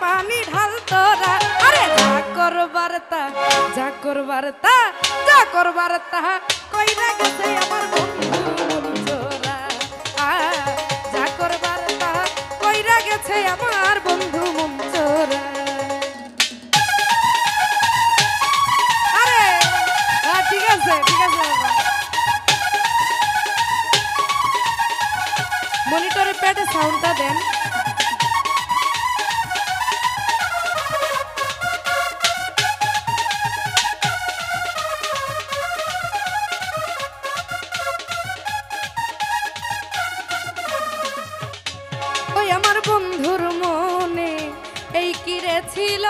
পানি ঢাল তোরা আরে যা করবার তা কইরা গেছে আমার বন্ধু মঞ্জুরা যা করবার তা কইরা গেছে আমার বন্ধু মঞ্জুরা আরে ঠিক আছে মনিটরে পেটে সাউন্ডটা দেন ওই আমার বন্ধুর মনে এই কিরে ছিল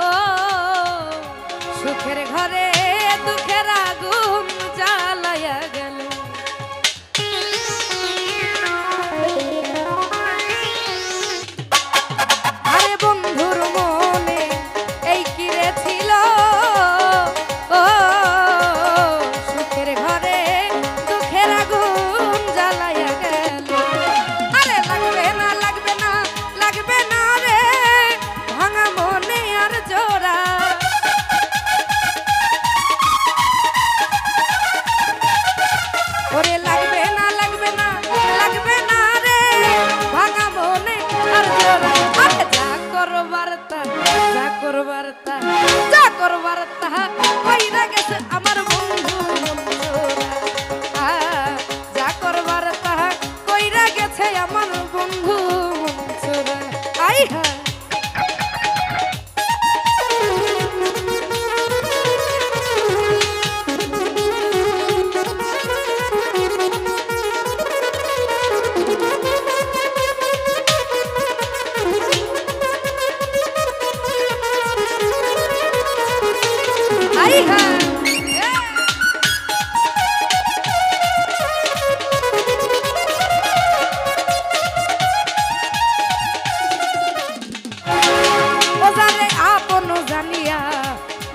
ও সুখের ঘরে দুঃখের আগুন জ্বালায়া গেল আরে বন্ধুর মনে এই কিরে ছিল ও সুখের ঘরে দুঃখের আগুন জ্বালায়া গেল আরে লাগবে না রে ভাঙা মনে আর জোড়া ওরে লাগবে না রে ভাঙা মনে আর জোড়া আরে যা করবার তা কইরা গেছে আমার বন্ধু মঞ্জুরা যা করবার তা কইরা গেছে আমার বন্ধু মঞ্জুরা আই হ্যাঁ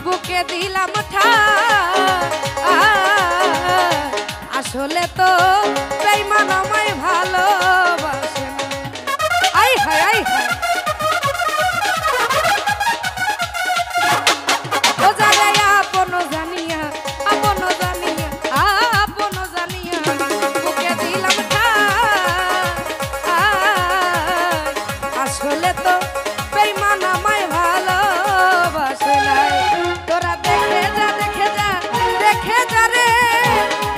বুকে দিলাম আসলে তো বেঈমান আমায় ভালোবাসে না আই হায় ও জানে আপন জানিয়া বুকে দিলাম আসলে তো বেঈমান আমায় ভালোবাসে না তোরা দেখে যা রে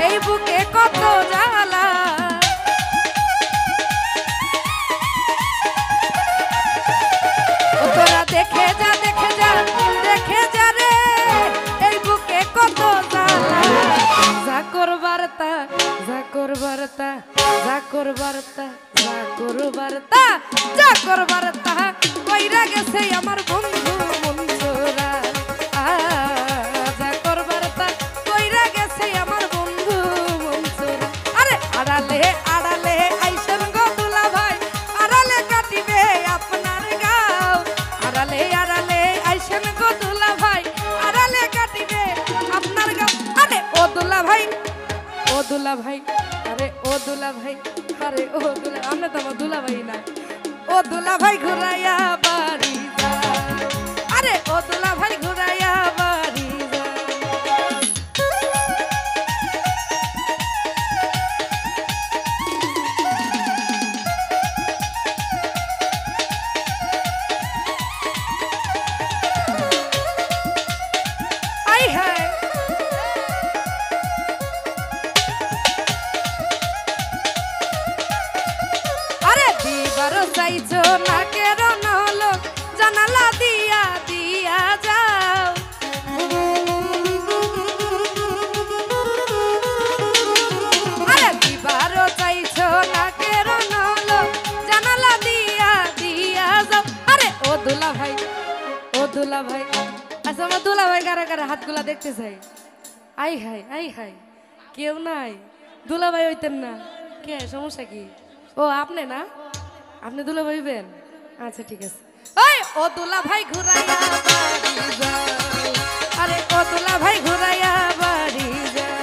এই বুকে কত জ্বালা তোরা দেখে যা রে এই বুকে কত জ্বালা যা করবার তা কইরা গেছে আমার বন্ধু মঞ্জুরা যা করবার তা কইরা গেছে আমার বন্ধু মঞ্জুরা আরে আড়ালে আইসেন গো দুলা ভাই আড়ালে কাটিবে আপনার গাও আড়ালে আইসেন গো দুলা ভাই আড়ালে কাটিবে আপনার গাও আরে ও দুলা ভাই আরে ও দুলা ভাই আমরা তো আমার দুলা ভাই না ও দুলা ভাই ঘুরাইয়া বাড়ি যা আরে ও দুলা ভাই ঘুরাইয়া বাড়ি যা আই হায় আরে দিবারও চাইছো না কেন হলো জানালা দিয়া যাও আরে দিবারও চাইছো না কেন হলো জানালা দিয়া যাও আরে ও দুলা ভাই আচ্ছা আমার দুলা ভাই কারা হাতগুলা দেখতে চাই আই হাই কেউ নাই দুলা ভাই হইতেন না কে সমস্যা কি ও আপনি না আপনি দুলা ভাইবেন আচ্ছা ঠিক আছে ওই ও দুলা ভাই ঘুরাইয়া বাড়ি যাও আরে ও দুলা ভাই ঘুরাইয়া বাড়ি যাও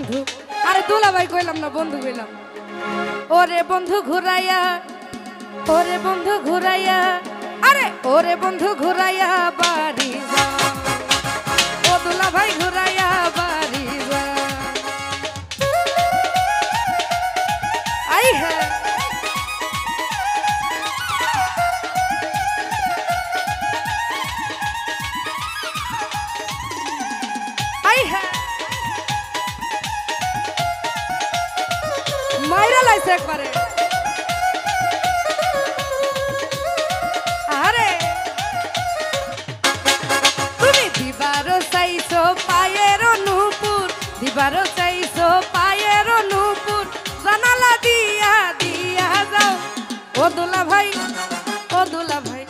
বন্ধু, আরে দুলাভাই কইলাম না, বন্ধু কইলাম। ওরে বন্ধু ঘুরাইয়া, ওরে বন্ধু ঘুরাইয়া, আরে ওরে বন্ধু ঘুরাইয়া বাড়ি যা, ও দুলাভাই ঘুরাইয়া বাড়ি যা। আই হ্যাঁ মাইরা লাইছে একবারে। আরে তুমি দিবারও চাইছো পায়ের নূপুর, দিবারও চাইছো পায়ের নূপুর, জানালা দিয়া দিয়া যাও ও দুলা ভাই, ও দুলা ভাই,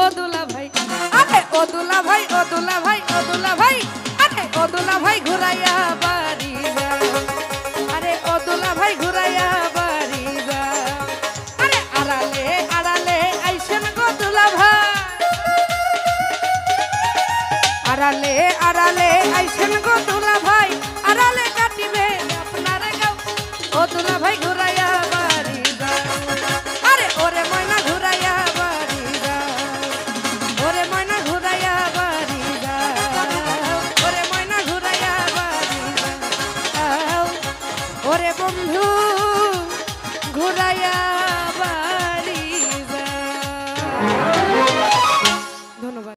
ও দুলা ভাই, আরে ও দুলা ভাই, ও দুলা ভাই, ও দুলা ভাই, আরে ও দুলা ভাই ঘুরাইয়া বাড়ি যাও, আরে ও দুলা ভাই ঘুরাইয়া বাড়ি যাও। আরে আড়ালে আড়ালে আইসেন গো দুলা ভাই, আড়ালে আড়ালে আইসেন গো দুলা ভাই, আড়ালে কাটিবে আপনার গাও ও দুলা ভাই ঘুরাইয়া বাড়ি যাও। আরে ওরে ময়না ঘুরাইয়া বাড়ি যাও, ওরে ময়না ঘুরাইয়া বাড়ি যাও, ওরে ময়না ঘুরাইয়া বাড়ি যাও, ওরে বন্ধু ঘুরাইয়া